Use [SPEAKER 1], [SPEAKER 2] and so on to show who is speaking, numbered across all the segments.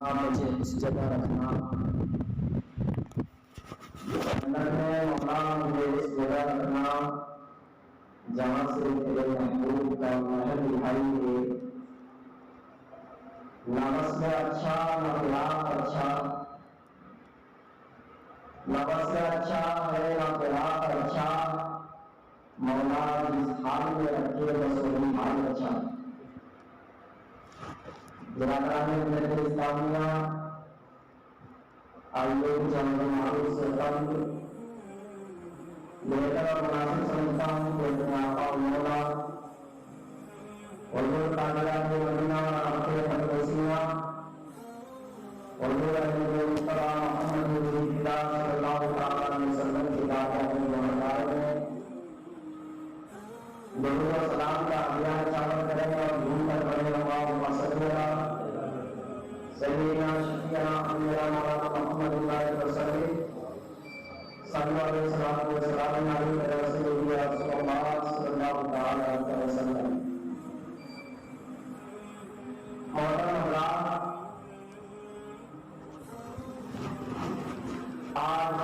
[SPEAKER 1] مجھے اس جگہ رکھنا، اللہ نے مولا مجھے اس جگہ رکھنا جہاں سے تیرے محبوب کا محل دکھائی دے، نہ وصف اچھا نہ فراق اچھا، نہ وصف اچھا ہے نہ فراق اچھا، مولا جس حال میں رکھے بس وہی حال اچھا۔ برادران ملت اسلامیہ، آئیے جان معروف سے قبل بہتر اور مناسب سمجھتا ہوں کہ اپنے آقا و مولا حضور تاجدار مدینہ آخر مدرسیہ حضور احمد مصطفیٰ محمد رسول اللہ صلی اللہ علیہ وسلم کی دعوت میں درود و سلام کا ابھیان چاول کریں اور دھوم کر بڑے اللہ وسلم سیدنا شفیعنا امیرا مولانا محمد اللہ وسلم صلی اللہ علیہ وسلم علیہ رسول اللہ صلی اللہ علیہ وسلم۔ محترم حضرات، آج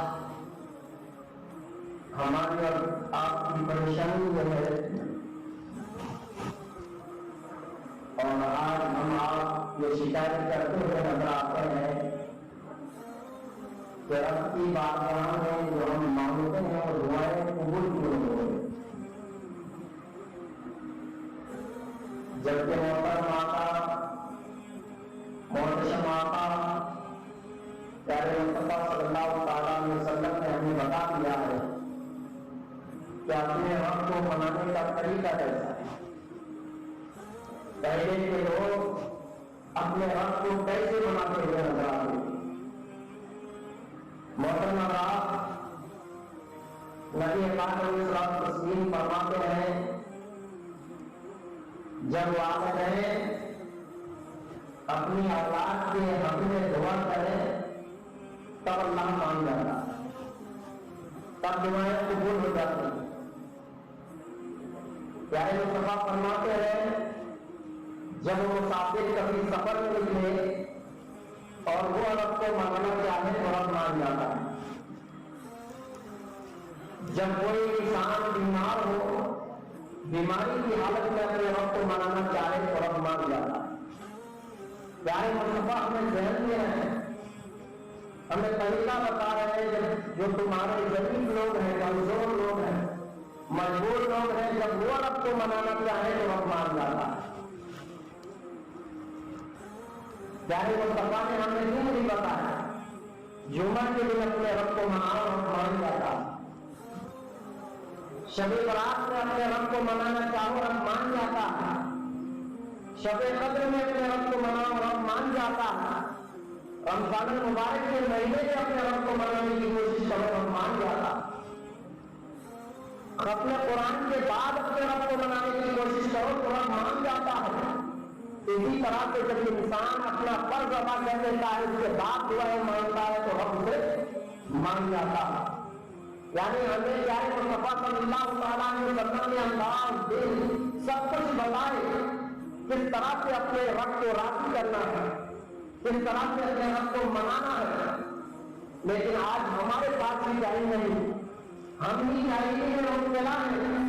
[SPEAKER 1] ہماری اور آپ کی پریشانی یہ ہے، اور آج ہم آپ یہ شکایت کرتے ہوئے نظر آتے ہیں کہ رب کی بارگاہ میں جو ہم مانگتے ہیں وہ دعائیں قبول کیوں ہو گئی، جبکہ محترم آقا محتشم آقا پیارے مصطفیٰ صلی اللہ تعالیٰ علیہ وسلم نے ہمیں بتا دیا ہے کہ اپنے رب کو منانے کا طریقہ کیسا ہے۔ پہلے کے لوگ اپنے رب کو کیسے مناتے ہوئے نظر آتے ہیں۔ محترم حضرات، نبی پاک علیہ الصلوۃ والتسلیم فرماتے ہیں جب والدین اپنی اولاد کے حق میں دعا کریں تب اللہ مان جاتا ہے، تب دعائیں قبول ہو جاتی ہیں۔ پیارے مصطفیٰ فرماتے ہیں جب وہ مسافر کبھی سفر میں نکلے اور وہ رب کو ماننا چاہے تو رب مان جاتا ہے۔ جب کوئی انسان بیمار ہو، بیماری کی حالت میں اپنے رب کو منانا چاہے تو رب مان جاتا ہے۔ پیارے مصطفیٰ ہمیں ذہن میں ہے، ہمیں طریقہ بتا رہے ہیں جو تمہارے غریب لوگ ہیں، کمزور لوگ ہیں، مجبور لوگ ہیں، جب وہ رب کو منانا چاہے تو رب مان جاتا ہے۔ پیارے مصطفیٰ نے ہمیں کیوں نہیں بتایا جمعہ کے دن اپنے رب کو مناؤ اور مان جاتا ہے، شب برات میں اپنے رب کو منانا چاہو رب مان جاتا ہے، شب قدر میں اپنے رب کو مناؤ رب مان جاتا ہے، رمضان المبارک کے مہینے میں اپنے رب کو منانے کی کوشش کرو رب مان جاتا ہے، ختم قرآن کے بعد اپنے رب کو منانے کی کوشش کرو تو رب مان جاتا ہے۔ اسی طرح سے جب انسان اپنا فرض ادا کر دیتا ہے اس کے بعد دعائیں مانگتا ہے تو رب سے مان جاتا ہے۔ یعنی ہمیں پیارے مصطفیٰ صلی اللہ تعالیٰ علیہ وسلم نے انداز دل سب کچھ بتائے کس طرح سے اپنے رب کو راضی کرنا ہے، کس طرح سے اپنے رب کو منانا ہے، لیکن آج ہمارے پاس بھی ٹائم نہیں، ہم ہی جاہلی میں مبتلا ہیں۔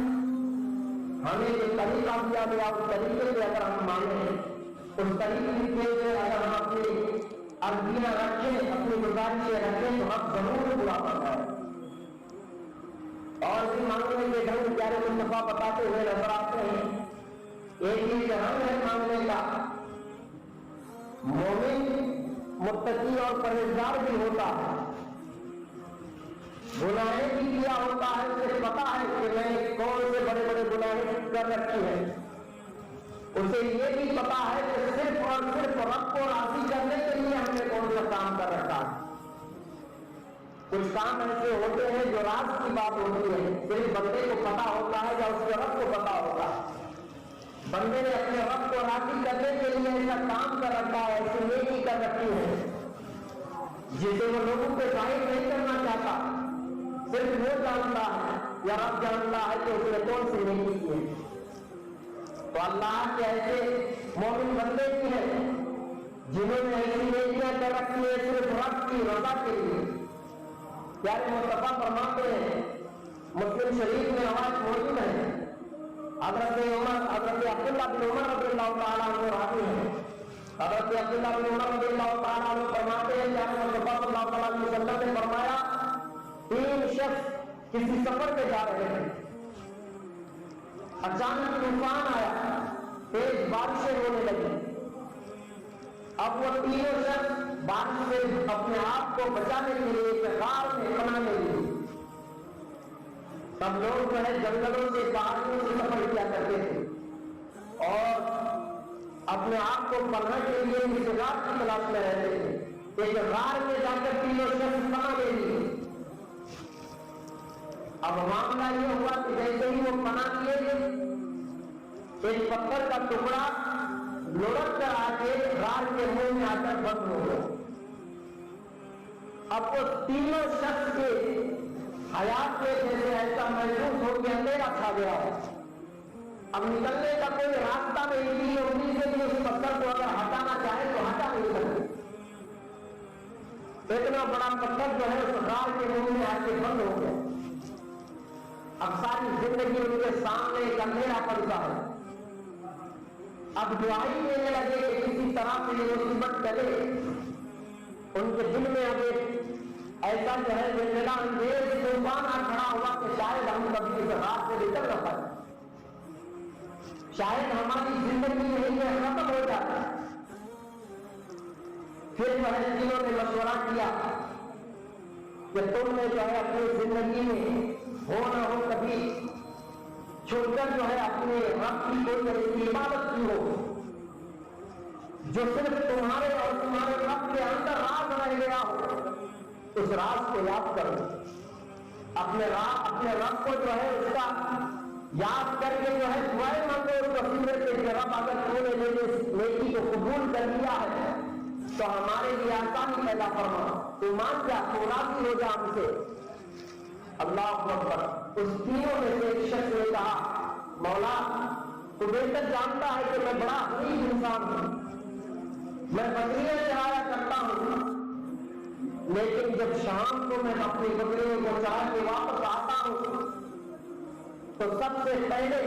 [SPEAKER 1] ہمیں ایک طریقہ دیا گیا، اس طریقے سے اگر ہم مانیں، اس طریقے سے اگر ہم اپنی عرضیاں رکھیں، اپنی گزارشیں رکھیں تو ہم ضرور پورا کرنا ہے۔ اور بھی مانگنے کے ڈھنگ پیارے مصطفیٰ بتاتے ہوئے نظر آتے ہیں۔ ایک ہی ڈھنگ ہے مانگنے کا، مومن متقی اور پرہیزگار بھی ہوتا ہے، گناہیں بھی کیا ہوتا ہے، اسے پتا ہے کہ میں نے کون سے بڑے بڑے گناہیں کر رکھی ہیں، اسے یہ بھی پتا ہے کہ صرف اور صرف رب کو راضی کرنے کے لیے ہم نے کون سا کام کر رکھا ہے۔ کچھ کام ایسے ہوتے ہیں جو راز کی بات ہوتی ہے، صرف بندے کو پتا ہوتا ہے یا اس کے رب کو پتا ہوتا ہے۔ بندے نے اپنے رب کو راضی کرنے کے لیے ایسا کام کر رکھا ہے، ایسی نیکی کر رکھی ہے جسے وہ لوگوں کو ظاہر نہیں کرنا چاہتا، صرف وہ جانتا ہے یا رب جانتا ہے کہ اس نے کون سی نیکی کی ہے۔ تو اللہ کے ایسے مومن بندے کی ہے जिन्होंने ऐसी नेकियां कर रखी है सिर्फ रब की रजा के लिए। प्यारे मुस्तफा फरमाते हैं, मुस्लिम शरीफ में रवायत मौजूद है, हजरत अब्दुल्लाह बिन उमर रज़ियल्लाहु ताला अन्हु रावी हैं। हजरत अब्दुल्लाह बिन उमर रज़ियल्लाहु ताला अन्हु फरमाते हैं, प्यारे मुस्तफा सल्लल्लाहु अलैहि वसल्लम ने फरमाया, 3 शख्स किसी सफर पे जा रहे थे, अचानक तूफान आया, तेज बारिशें होने लगी। अब वो तीनों शख्स बारिश से अपने आप को बचाने के लिए गार में पनाह ले लिए। तब लोग जो है जंगलों से पहाड़ियों से सफर किया करते थे और अपने आप को पनाह के लिए इस गार की तलाश में रहते थे। एक गार में जाकर तीनों शख्स पनाह ले लिए। अब मामला ये हुआ कि जैसे ही वो पनाह लिए, एक पत्थर का टुकड़ा लुढ़क कर आके गार के मुंह में आकर बंद हो गया। अब वो तीनों शख्स के हयात में जैसे ऐसा महसूस हो कि अंधेरा छा गया है। अब निकलने का कोई रास्ता नहीं, इतनी उम्मीद से भी उस पत्थर को अगर हटाना चाहे तो हटा नहीं सकते। इतना बड़ा पत्थर जो है उस गार के मुंह में आके बंद हो गया। अब सारी जिंदगी उनके सामने एक अंधेरा पड़ता है। अब दुआई देने लगे कि किसी तरह से ये मुसीबत टले। उनके दिल में अब ऐसा जो है जिंदगा अंधेर तूफान आ खड़ा हुआ कि शायद हम कभी इस रात से निकल न पाए, शायद हमारी जिंदगी यही में खत्म हो जाए। फिर जो है तीनों ने मशवरा किया कि तुमने जो है अपनी जिंदगी में हो ना हो कभी छोड़कर जो है अपने रब की कोई ऐसी इबादत की हो जो सिर्फ तुम्हारे और तुम्हारे रब के अंदर राज रह गया हो। उस राज को याद करो, अपने रब को जो है उसका याद करके जो है दुआएं मांगो उस वसीले से कि रब अगर तूने मेरी नेकी को कबूल कर लिया है तो हमारे लिए आसानी पैदा फरमा, तू मान जा, तू राजी हो जा हमसे। अल्लाह अकबर। उस तीनों में से एक शख्स ने कहा, मौला तू बेहतर जानता है कि मैं बड़ा गरीब इंसान हूं, मैं बकरियां चराया करता हूं, लेकिन जब शाम को मैं अपनी बकरियों को चरा के वापस आता हूं तो सबसे पहले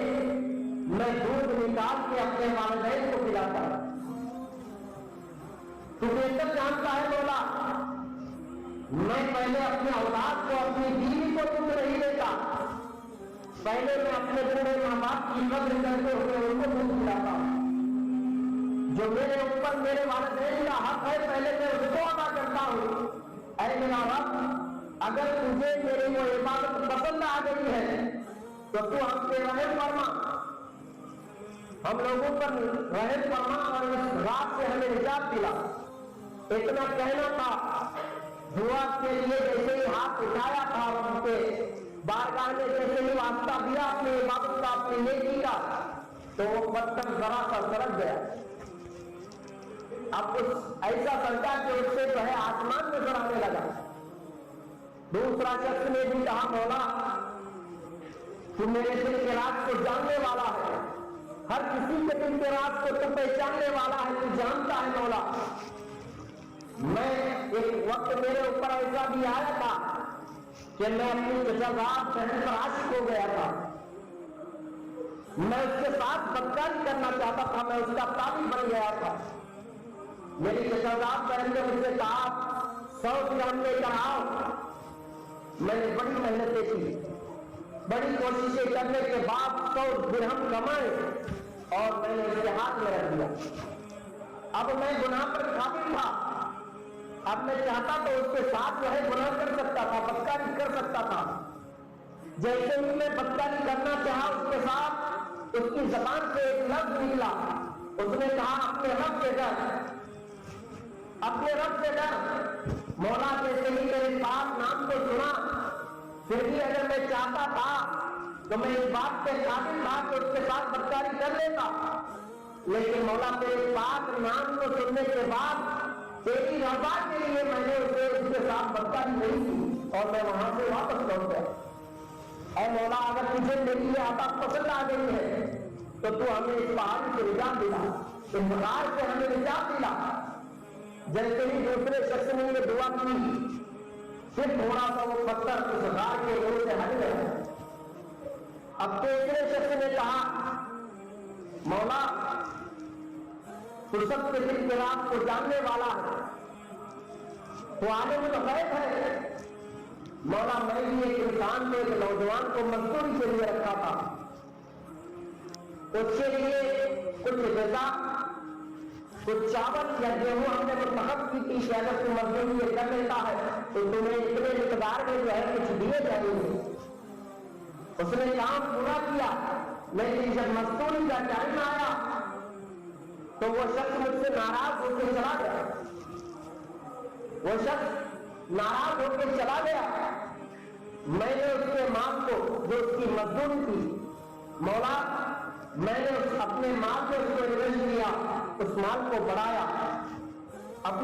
[SPEAKER 1] मैं दूध निकाल के अपने वालिदैन को पिलाता हूं। तू बेहतर जानता है मौला, मैं पहले अपने औलाद को, अपनी बीवी को दूध नहीं देता, पहले मैं अपने बूढ़े माँ बाप की कद्र करते हुए उनको दूध पिलाता हूं। जो मेरे ऊपर मेरे वालिदैन का हक है पहले मैं उसको अदा करता हूं। ऐ मेरा रब, अगर तुझे मेरी वो इबादत पसंद आ गई है तो तू हमसे रहम फरमा, हम लोगों पर रहम फरमा और इस रात से हमें निजात दिला। इतना कहना था। दुआ के लिए जैसे ही हाथ उठाया था उनके बारगाह में, जैसे ही वास्ता दिया अपनी इबादत का, अपनी नेकी का, तो वो पत्थर जरा सा सरक गया। अब उस ऐसा सरका कि उससे जो है आसमान नजर आने लगा। दूसरा शख्स ने भी कहा, मौला तू मेरे दिल के राज को जानने वाला है, हर किसी के दिल के राज को तू पहचानने वाला है, तू जानता है मौला। मैं एक वक्त मेरे ऊपर ऐसा भी आया था कि मैं अपनी जजात बहन पर आशिक हो गया था, मैं उसके साथ बदकारी करना चाहता था, मैं उसका ताबी बन गया था। मेरी जजात बहन ने मुझसे कहा 100 दिरहम लेकर आओ। मैंने बड़ी मेहनतें की, बड़ी कोशिशें करने के बाद 100 दिरहम कमाए और मैंने उसके हाथ में रख दिया। अब मैं गुनाह पर काबिल था, अब मैं चाहता तो उसके साथ जो है गुनाह कर सकता था, बदकारी कर सकता था। जैसे ही मैं बदकारी करना चाहा उसके साथ, उसकी जबान से एक लफ्ज निकला, उसने कहा अपने रब से डर, अपने रब से डर। मौला जैसे ही मेरे पाक नाम को सुना, फिर भी अगर मैं चाहता था तो मैं इस बात पे काबिल था कि उसके साथ बदकारी कर लेता, लेकिन मौला तेरे पाक नाम को सुनने के बाद तेरी रजा के लिए मैंने उसके साथ बदकारी नहीं की और मैं वहां से वापस लौट गया। ऐ मौला, अगर तुझे मेरी ये आदत पसंद आ गई है तो तू हमें इस पहाड़ी से निजात दिला, इस बगार से हमें निजात दिला। जैसे ही दूसरे शख्स ने ये दुआ की, फिर थोड़ा सा वो पत्थर उस गार के ओर से हट गया। अब तीसरे शख्स ने कहा, मौला फुर्सत के दिन के रात को जानने वाला है, तो आने में तो गैब है। मौला मैं भी एक इंसान को, एक नौजवान को मजदूरी के लिए रखा था, उसके लिए कुछ गजा, कुछ चावल या गेहूं हमने मुस्तहब की थी कि अगर तू मजदूरी ये कर लेता है तो तुम्हें इतने मिकदार में जो है कुछ दिए जाएंगे। उसने काम पूरा किया, लेकिन जब मजदूरी का टाइम आया तो वो शख्स मुझसे नाराज होकर चला गया। वो शख्स नाराज होकर चला गया। मैंने उसके माल को, जो उसकी मजदूरी थी, मौला मैंने अपने माल को उसको इन्वेस्ट किया, उस माल को बढ़ाया, अपने